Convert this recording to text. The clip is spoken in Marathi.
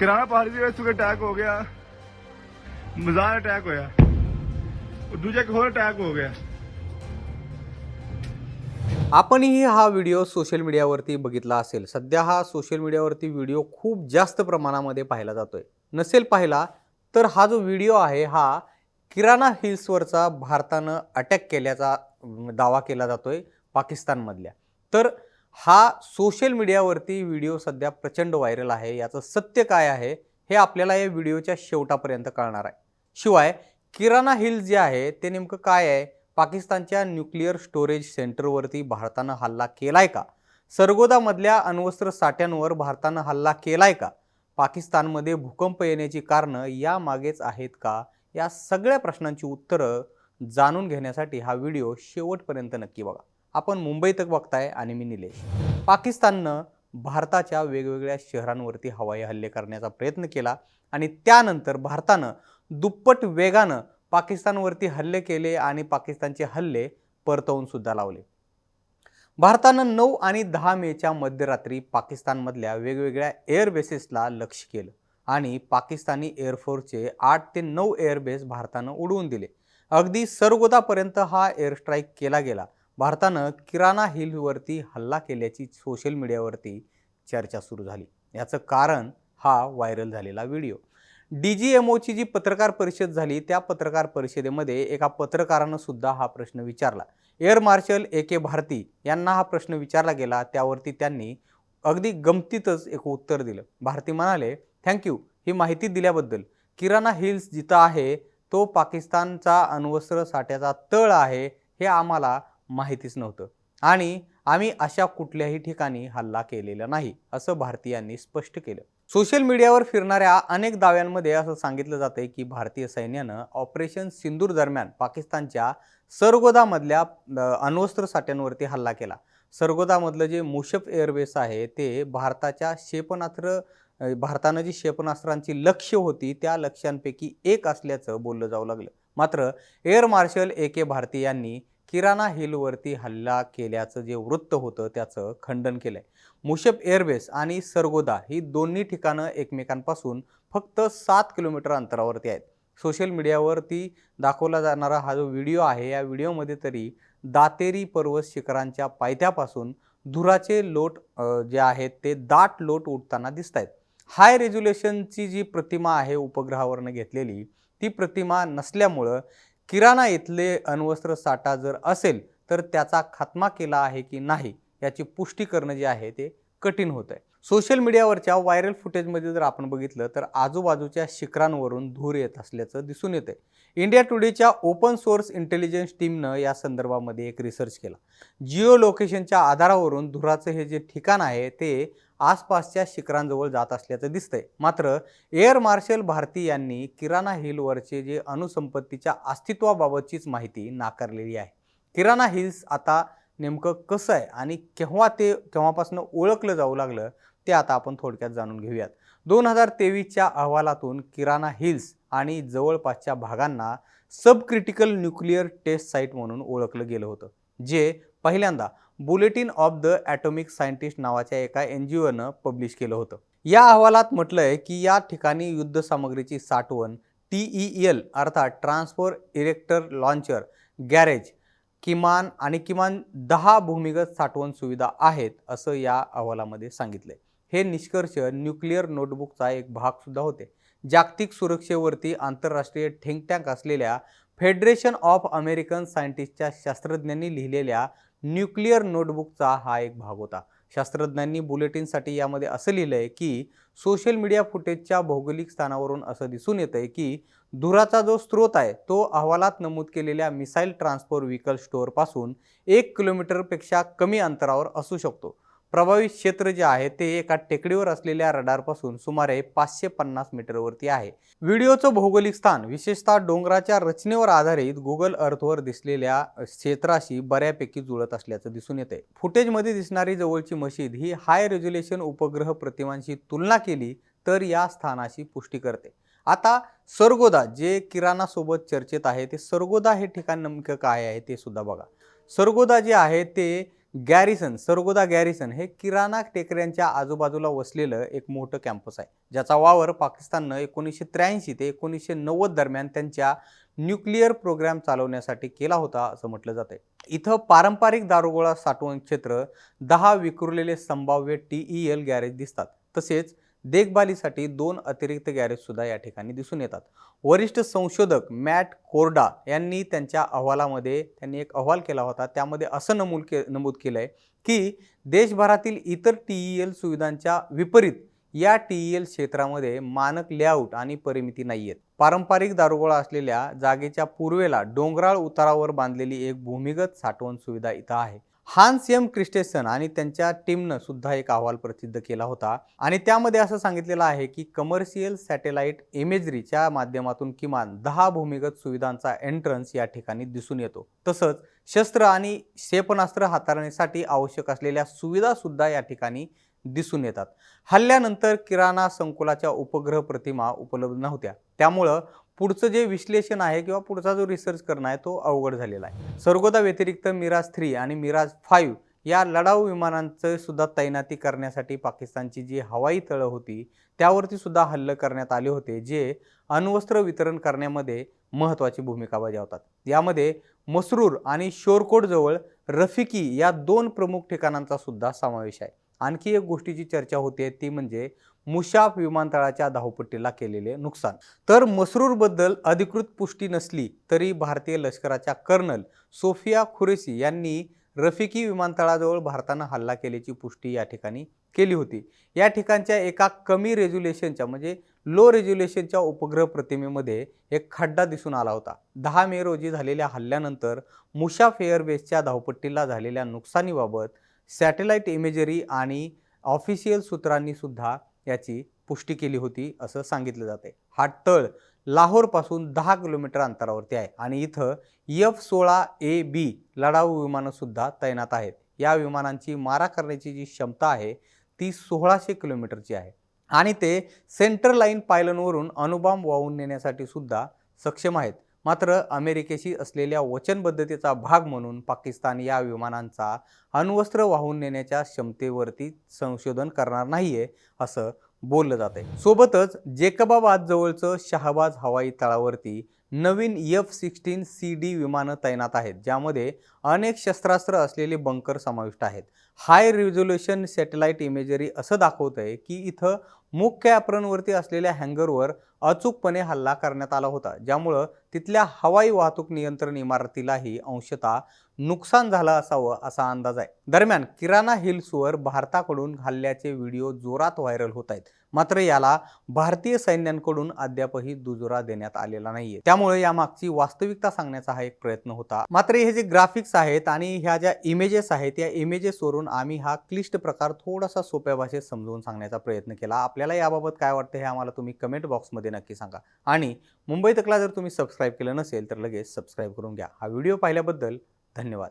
किराना पहाड़ी ਦੇ ਵਿੱਚ ਅਟੈਕ ਹੋ ਗਿਆ ਮਜ਼ਾਰ ਅਟੈਕ ਹੋਇਆ ਦੂਜਾ ਇੱਕ ਹੋਰ ਅਟੈਕ ਹੋ ਗਿਆ। आपणही हा व्हिडिओ सोशल मीडियावरती बघितला असेल। सध्या हा सोशल मीडियावरती व्हिडिओ खूप जास्त प्रमाणामध्ये पाहिला जातोय। नसेल पाहिला तर हा जो व्हिडिओ आहे हा किराना हिल्सवरचा भारतानं अटॅक केल्याचा दावा केला जातोय पाकिस्तानमधल्या। तर हा सोशल मीडियावरती व्हिडिओ सध्या प्रचंड व्हायरल आहे। याचं सत्य काय आहे हे आपल्याला या व्हिडिओच्या शेवटापर्यंत कळणार आहे। शिवाय किराना हिल्स जे आहे ते नेमकं काय आहे, पाकिस्तानच्या न्यूक्लिअर स्टोरेज सेंटरवरती भारतानं हल्ला केलाय का, सरगोदामधल्या अण्वस्त्र साठ्यांवर भारतानं हल्ला केलाय का, पाकिस्तानमध्ये भूकंप येण्याची कारणं या मागेच आहेत का, या सगळ्या प्रश्नांची उत्तरं जाणून घेण्यासाठी हा व्हिडिओ शेवटपर्यंत नक्की बघा। आपण मुंबई तक बघताय आणि मी निलेश। पाकिस्ताननं भारताच्या वेगवेगळ्या शहरांवरती हवाई हल्ले करण्याचा प्रयत्न केला आणि त्यानंतर भारतानं दुप्पट वेगानं पाकिस्तानवरती हल्ले केले आणि पाकिस्तानचे हल्ले परतवून सुद्धा लावले। भारतानं 9 आणि 10 मेच्या मध्यरात्री पाकिस्तानमधल्या वेगवेगळ्या एअर बेसेसला लक्ष्य केलं आणि पाकिस्तानी एअरफोर्सचे 8 ते 9 एअरबेस भारतानं उडवून दिले। अगदी सरगोदापर्यंत हा एअर स्ट्राईक केला गेला। भारतानं किराना हिलवरती हल्ला केल्याची सोशल मीडियावरती चर्चा सुरू झाली। याचं कारण हा व्हायरल झालेला व्हिडिओ। DGMOची जी पत्रकार परिषद झाली त्या पत्रकार परिषदेमध्ये एका पत्रकारानं सुद्धा हा प्रश्न विचारला। एअर मार्शल AK भारती यांना हा प्रश्न विचारला गेला, त्यावरती त्यांनी अगदी गमतीतच एक उत्तर दिलं। भारती म्हणाले, थँक्यू ही माहिती दिल्याबद्दल। किराना हिल्स जिथं आहे तो पाकिस्तानचा अण्वस्त्र साठ्याचा तळ आहे हे आम्हाला माहितीच नव्हतं आणि आम्ही अशा कुठल्याही ठिकाणी हल्ला केलेला नाही, असं भारती यांनी स्पष्ट केलं। सोशल मीडियावर फिरणाऱ्या अनेक दाव्यांमध्ये असं सांगितलं जातंय की भारतीय सैन्यानं ऑपरेशन सिंदूर दरम्यान पाकिस्तानच्या सरगोदामधल्या अण्वस्त्र साठ्यांवरती हल्ला केला। सरगोदामधलं जे मुशफ एअरबेस आहे ते भारतानं जी क्षेपणास्त्रांची लक्ष्य होती त्या लक्ष्यांपैकी एक असल्याचं बोललं जाऊ लागलं। मात्र एअर मार्शल AK भारती यांनी किराना हिलवरती हल्ला केल्याचं जे वृत्त होतं त्याचं खंडन केलंय। मुशफ एअरबेस आणि सरगोदा ही दोन्ही ठिकाणं एकमेकांपासून फक्त 7 किलोमीटर अंतरावरती आहेत। सोशल मीडियावरती दाखवला जाणारा हा जो व्हिडिओ आहे या व्हिडिओमध्ये तरी दातेरी पर्वत शिखरांच्या पायथ्यापासून धुराचे लोट जे आहेत ते दाट लोट उडताना दिसत आहेत। हाय रेझोल्युशनची जी प्रतिमा आहे उपग्रहावरनं घेतलेली ती प्रतिमा नसल्यामुळं किराना इथले अण्वस्त्र साठा जर असेल तर त्याचा खात्मा केला आहे की नाही याची पुष्टी करणं जे आहे ते कठीण होत आहे। सोशल मीडियावरच्या व्हायरल फुटेजमध्ये जर आपण बघितलं तर आजूबाजूच्या शिखरांवरून धूर येत असल्याचं दिसून येतंय। इंडिया टुडेच्या ओपन सोर्स इंटेलिजन्स टीमनं या संदर्भामध्ये एक रिसर्च केला। जिओ लोकेशनच्या आधारावरून धुराचं हे जे ठिकाण आहे ते आसपासच्या शिखरांजवळ जात असल्याचं दिसतंय। मात्र एअर मार्शल भारती यांनी किराना हिलवरचे जे अणुसंपत्तीच्या अस्तित्वाबाबतचीच माहिती नाकारलेली आहे। किराना हिल्स आता नेमकं कसं आहे आणि केव्हापासून ओळखलं जाऊ लागलं ते आता आपण थोडक्यात जाणून घेऊयात। 2023च्या अहवालातून किराना हिल्स आणि जवळपासच्या भागांना सब क्रिटिकल न्यूक्लिअर टेस्ट साईट म्हणून ओळखलं गेलं होतं, जे पहिल्यांदा bulletin of the atomic scientist नावाच्या एका NGOनं पब्लिश केलं होतं। या अहवालात म्हटलंय की या ठिकाणी युद्ध सामग्रीची साठवण TEL अर्थात ट्रान्सफर इरेक्टर लॉन्चर गॅरेज किमान 10 भूमिगत साठवण सुविधा आहेत असं या अहवालामध्ये सांगितलंय। हे निष्कर्ष न्यूक्लिअर नोटबुकचा एक भाग सुद्धा होते। जागतिक सुरक्षेवरती आंतरराष्ट्रीय थिंक टँक असलेल्या फेडरेशन ऑफ अमेरिकन सायंटिस्टच्या शास्त्रज्ञांनी लिहिलेल्या न्यूक्लिअर नोटबुकचा हा एक भाग होता। शास्त्रज्ञांनी बुलेटिनसाठी यामध्ये असं लिहिलंय की सोशल मीडिया फुटेजच्या भौगोलिक स्थानावरून असं दिसून येतंय की धुराचा जो स्रोत आहे तो अहवालात नमूद केलेल्या मिसाईल ट्रान्सफर व्हेकल स्टोअरपासून 1 किलोमीटरपेक्षा कमी अंतरावर असू शकतो। प्रभावित क्षेत्र जे आहे ते एका टेकडीवर असलेल्या रडारपासून सुमारे 550 मीटरवरती आहे। व्हिडिओचं भौगोलिक स्थान विशेषतः डोंगराच्या रचनेवर आधारित गुगल अर्थवर दिसलेल्या क्षेत्राशी बऱ्यापैकी जुळत असल्याचं दिसून येतंय। फुटेजमध्ये दिसणारी जवळची मशीद ही हाय रेझोल्युशन उपग्रह प्रतिमांशी तुलना केली तर या स्थानाची पुष्टी करते। आता सरगोदा जे किराना सोबत चर्चेत आहे ते सरगोदा हे ठिकाण नेमकं काय आहे ते सुद्धा बघा। सरगोदा जे आहे ते गॅरिसन, सरगोदा गॅरिसन हे किराणा टेकड्यांच्या आजूबाजूला वसलेलं एक मोठं कॅम्पस आहे, ज्याचा वावर पाकिस्ताननं 1983 ते 1990 दरम्यान त्यांच्या न्यूक्लिअर प्रोग्राम चालवण्यासाठी केला होता असं म्हटलं जातंय. इथं पारंपरिक दारुगोळा साठवण क्षेत्र, 10 विखुरलेले संभाव्य TEL गॅरेज दिसतात. तसेच देखभालीसाठी 2 अतिरिक्त गॅरेज सुद्धा या ठिकाणी दिसून येतात. वरिष्ठ संशोधक मॅट कोर्डा यांनी त्यांच्या अहवालामध्ये एक अहवाल केला होता. त्यामध्ये असं नमूद केलंय की देशभरातील इतर TEL सुविधांच्या विपरीत या TEL क्षेत्रामध्ये मानक लेआउट आणि परिमिती नाहीयेत. पारंपरिक दारुगोळा असलेल्या जागेच्या पूर्वेला डोंगराळ उतारावर बांधलेली एक भूमिगत साठवण सुविधा इथं आहे. हान्स एम क्रिस्टेसन आणि त्यांच्या टीमनं सुद्धा एक अहवाल प्रसिद्ध केला होता आणि त्यामध्ये असं सांगितलेलं आहे की कमर्शियल सॅटेलाइट इमेजरीच्या माध्यमातून किमान 10 भूमिगत सुविधांचा एंट्रन्स या ठिकाणी दिसून येतो. तसंच शस्त्र आणि क्षेपणास्त्र हाताळण्यासाठी आवश्यक असलेल्या सुविधा सुद्धा या ठिकाणी दिसून येतात. हल्ल्यानंतर किराणा संकुलाच्या उपग्रह प्रतिमा उपलब्ध नव्हत्या, त्यामुळं पुढचं जे विश्लेषण आहे किंवा पुढचा जो रिसर्च करणं आहे तो अवघड झालेला आहे. सरगोदा व्यतिरिक्त मिराज 3 आणि मिराज 5 या लढाऊ विमानांचं सुद्धा तैनाती करण्यासाठी पाकिस्तानची जी हवाई तळं होती त्यावरती सुद्धा हल्ले करण्यात आले होते, जे अण्वस्त्र वितरण करण्यामध्ये महत्त्वाची भूमिका बजावतात. यामध्ये मसरूर आणि शोरकोट जवळ रफिकी या 2 प्रमुख ठिकाणांचा सुद्धा समावेश आहे. आणखी एक गोष्टीची चर्चा होते ती म्हणजे मुशाफ विमानतळाच्या धावपट्टीला केलेले नुकसान. तर मसरूरबद्दल अधिकृत पुष्टी नसली तरी भारतीय लष्कराच्या कर्नल सोफिया खुरेशी यांनी रफिकी विमानतळाजवळ भारतानं हल्ला केल्याची पुष्टी या ठिकाणी केली होती. या ठिकाणच्या एका कमी रेझोल्युशनच्या म्हणजे लो रेझोल्युशनच्या उपग्रह प्रतिमेमध्ये एक खड्डा दिसून आला होता. 10 मे रोजी झालेल्या हल्ल्यानंतर मुशाफ एअरबेसच्या धावपट्टीला झालेल्या नुकसानीबाबत सॅटेलाइट इमेजरी आणि ऑफिशियल सूत्रांनी सुद्धा याची पुष्टी केली होती असं सांगितलं जाते. हा तळ लाहोरपासून 10 किलोमीटर अंतरावरती आहे आणि इथं F-16AB लढाऊ विमानं सुद्धा तैनात आहेत. या विमानांची मारा करण्याची जी क्षमता आहे ती 1600 किलोमीटरची आहे आणि ते सेंटर लाईन पायलनवरून अणुबॉम्ब वाहून नेण्यासाठी सुद्धा सक्षम आहेत. मात्र अमेरिकेशी असलेल्या वचनबद्धतेचा भाग म्हणून पाकिस्तान या विमानांचा अण्वस्त्र वाहून नेण्याच्या क्षमतेवरती संशोधन करणार नाहीये असं बोललं जाते. सोबतच जेकबाबाद जवळचं शहाबाज हवाई तळावरती नवीन F-16CD विमानं तैनात आहेत, ज्यामध्ये अनेक शस्त्रास्त्र असलेले बंकर समाविष्ट आहेत. हाय रिझोल्युशन सॅटेलाइट इमेजरी असं दाखवतंय की इथं मुख्य ॲप्रनवरती असलेल्या हँगरवर अचूकपणे हल्ला करण्यात आला होता, ज्यामुळं तिथल्या हवाई वाहतूक नियंत्रण इमारतीलाही अंशतः नुकसान झालं असावं असा अंदाज आहे. दरम्यान किराणा हिल्सवर भारताकडून हल्ल्याचे व्हिडिओ जोरात व्हायरल होत आहेत, मात्र याला भारतीय सैन्यांकडून अद्यापही दुजोरा देण्यात आलेला नाहीये. त्यामुळे यामागची वास्तविकता सांगण्याचा हा एक प्रयत्न होता. मात्र हे जे ग्राफिक्स आहेत आणि ह्या ज्या इमेजेस आहेत या इमेजेसवरून आम्ही हा क्लिष्ट प्रकार थोडासा सोप्या भाषेत समजवून सांगण्याचा प्रयत्न केला. आपल्याला याबाबत काय वाटतं हे आम्हाला तुम्ही कमेंट बॉक्समध्ये नक्की सांगा आणि मुंबई तकला जर तुम्ही सबस्क्राईब केलं नसेल तर लगेच सबस्क्राईब करून घ्या. हा व्हिडिओ पाहिल्याबद्दल धन्यवाद.